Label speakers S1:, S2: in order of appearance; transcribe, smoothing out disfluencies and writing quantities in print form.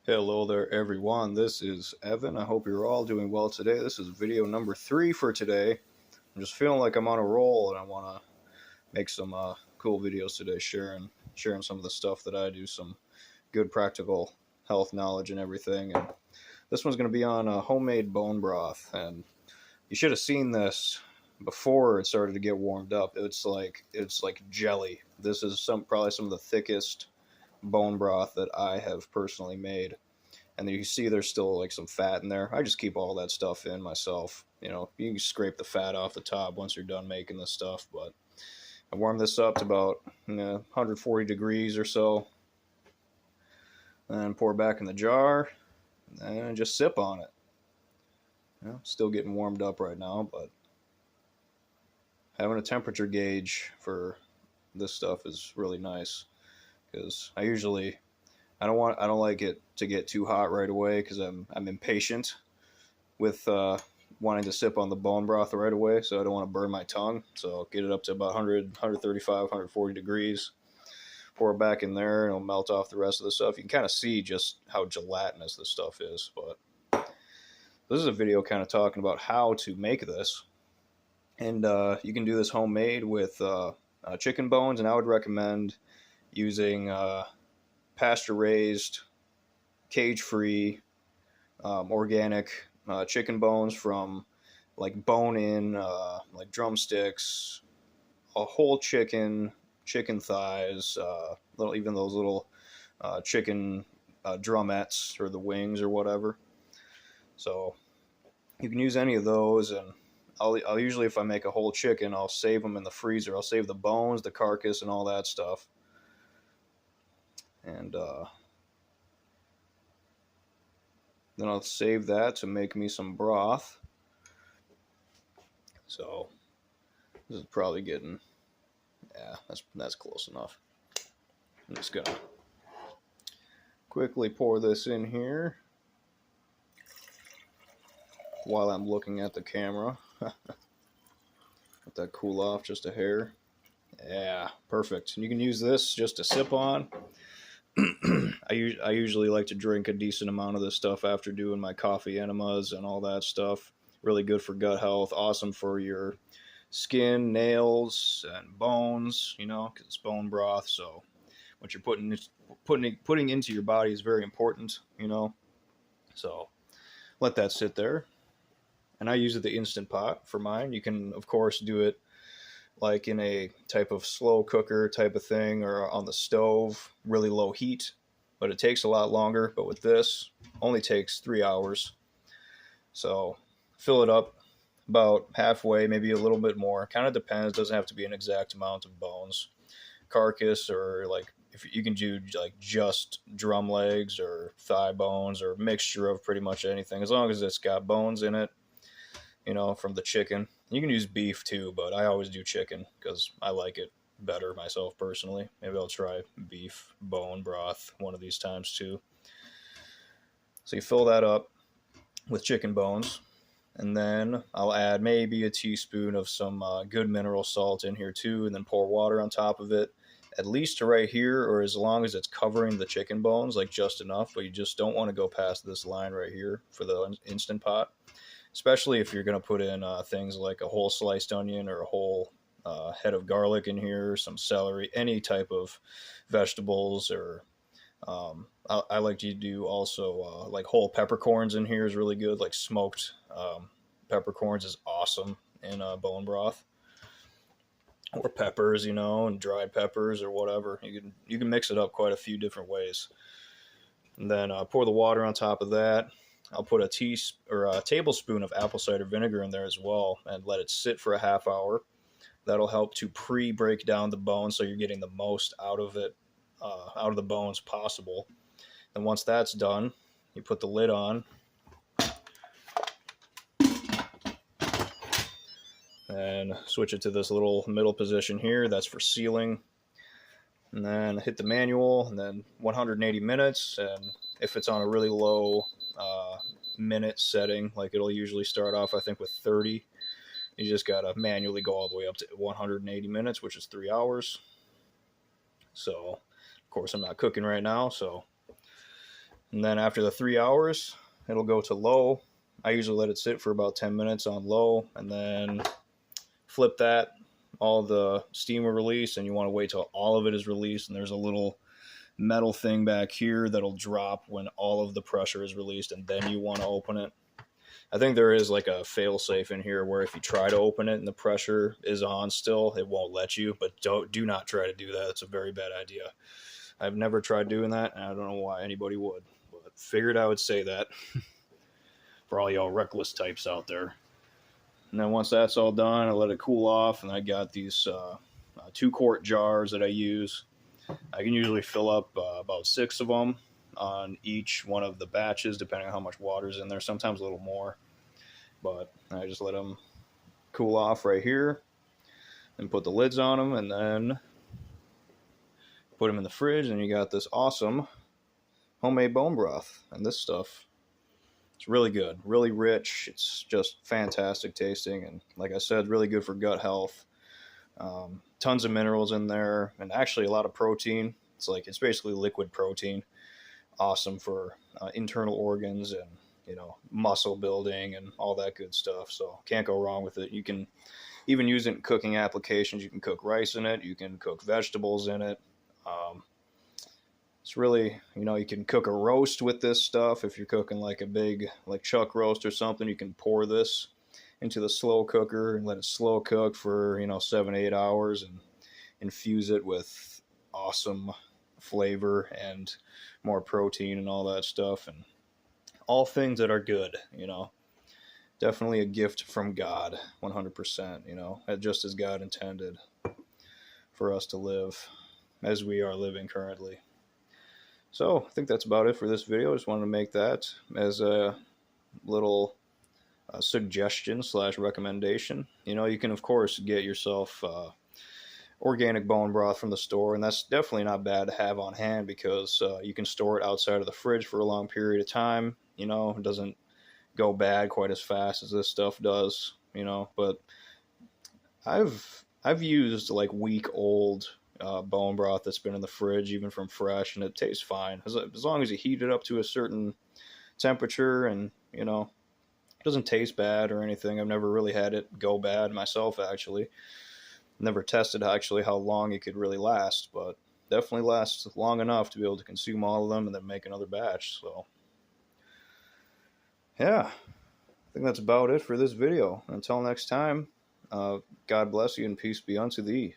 S1: Hello there, everyone. This is Evan. I hope you're all doing well today. This is video number 3 for today. I'm just feeling like I'm on a roll, and I want to make some cool videos today, sharing some of the stuff that I do, some good practical health knowledge and everything. And this one's going to be on homemade bone broth, and you should have seen this before it started to get warmed up. It's like jelly. This is probably some of the thickest bone broth that I have personally made. And then you see there's still like some fat in there. I just keep all that stuff in myself. You can scrape the fat off the top once you're done making this stuff. But I warm this up to about 140 degrees or so, and pour back in the jar, and just sip on it. Still getting warmed up right now, but having a temperature gauge for this stuff is really nice, because I don't like it to get too hot right away, because I'm impatient with wanting to sip on the bone broth right away, so I don't want to burn my tongue. So I'll get it up to about 100, 135, 140 degrees. Pour it back in there, and it'll melt off the rest of the stuff. You can kind of see just how gelatinous this stuff is. But this is a video kind of talking about how to make this. And you can do this homemade with chicken bones, and I would recommend using pasture-raised, cage-free, organic chicken bones from like bone-in, like drumsticks, a whole chicken thighs, even those little chicken drumettes or the wings or whatever. So you can use any of those, and I'll usually, if I make a whole chicken, I'll save them in the freezer. I'll save the bones, the carcass, and all that stuff. And then I'll save that to make me some broth. So this is probably getting, yeah, that's close enough. I'm just gonna quickly pour this in here while I'm looking at the camera. Let that cool off just a hair. Yeah, perfect. And you can use this just to sip on. I usually like to drink a decent amount of this stuff after doing my coffee enemas and all that stuff. Really good for gut health. Awesome for your skin, nails, and bones. Because it's bone broth. So what you're putting into your body is very important. So let that sit there. And I use the Instant Pot for mine. You can, of course, do it like in a type of slow cooker type of thing, or on the stove, really low heat, but it takes a lot longer. But with this, only takes 3 hours. So fill it up about halfway, maybe a little bit more. Kind of depends. Doesn't have to be an exact amount of bones, carcass, or like if you can do like just drum legs or thigh bones, or mixture of pretty much anything, as long as it's got bones in it, from the chicken. You can use beef too, but I always do chicken because I like it better myself personally. Maybe I'll try beef bone broth one of these times too. So you fill that up with chicken bones, and then I'll add maybe a teaspoon of some good mineral salt in here too, and then pour water on top of it, at least to right here, or as long as it's covering the chicken bones, like just enough. But you just don't want to go past this line right here for the Instant Pot, especially if you're going to put in things like a whole sliced onion or a whole head of garlic in here, some celery, any type of vegetables. Or I like to do also like whole peppercorns in here is really good. Like smoked peppercorns is awesome in bone broth. Or peppers, and dried peppers or whatever. You can mix it up quite a few different ways. And then pour the water on top of that. I'll put a tablespoon of apple cider vinegar in there as well, and let it sit for a half hour. That'll help to pre-break down the bones, so you're getting the most out of it, out of the bones possible. And once that's done, you put the lid on, and switch it to this little middle position here. That's for sealing. And then hit the manual, and then 180 minutes. And if it's on a really low minute setting, like it'll usually start off, I think, with 30. You just gotta manually go all the way up to 180 minutes, which is 3 hours. So, of course, I'm not cooking right now, so And then after the 3 hours, it'll go to low. I usually let it sit for about 10 minutes on low, and then flip that. All the steam will release, and you want to wait till all of it is released. And there's a little metal thing back here that'll drop when all of the pressure is released, and then you want to open it. I think there is like a fail safe in here where if you try to open it and the pressure is on still, it won't let you. But do not try to do that. It's a very bad idea. I've never tried doing that, and I don't know why anybody would. But figured I would say that for all y'all reckless types out there. And then once that's all done, I let it cool off, and I got these 2-quart jars that I use. I can usually fill up about 6 of them on each one of the batches, depending on how much water's in there, sometimes a little more. But I just let them cool off right here and put the lids on them, and then put them in the fridge, and you got this awesome homemade bone broth. And this stuff, it's really good, really rich. It's just fantastic tasting, and like I said, really good for gut health. Tons of minerals in there, and actually a lot of protein. It's basically liquid protein. Awesome for internal organs and muscle building and all that good stuff. So can't go wrong with it. You can even use it in cooking applications. You can cook rice in it. You can cook vegetables in it. It's really, you can cook a roast with this stuff. If you're cooking like a big chuck roast or something, you can pour this into the slow cooker and let it slow cook for 7-8 hours and infuse it with awesome flavor and more protein and all that stuff, and all things that are good. Definitely a gift from God, 100%. Just as God intended for us to live as we are living currently. So I think that's about it for this video. I just wanted to make that as a little suggestion / recommendation. You can of course get yourself organic bone broth from the store, and that's definitely not bad to have on hand, because you can store it outside of the fridge for a long period of time. It doesn't go bad quite as fast as this stuff does. But I've used like week old bone broth that's been in the fridge, even from fresh, and it tastes fine as long as you heat it up to a certain temperature, and it doesn't taste bad or anything. I've never really had it go bad myself, actually. Never tested actually how long it could really last, but definitely lasts long enough to be able to consume all of them and then make another batch. So yeah, I think that's about it for this video. Until next time, God bless you and peace be unto thee.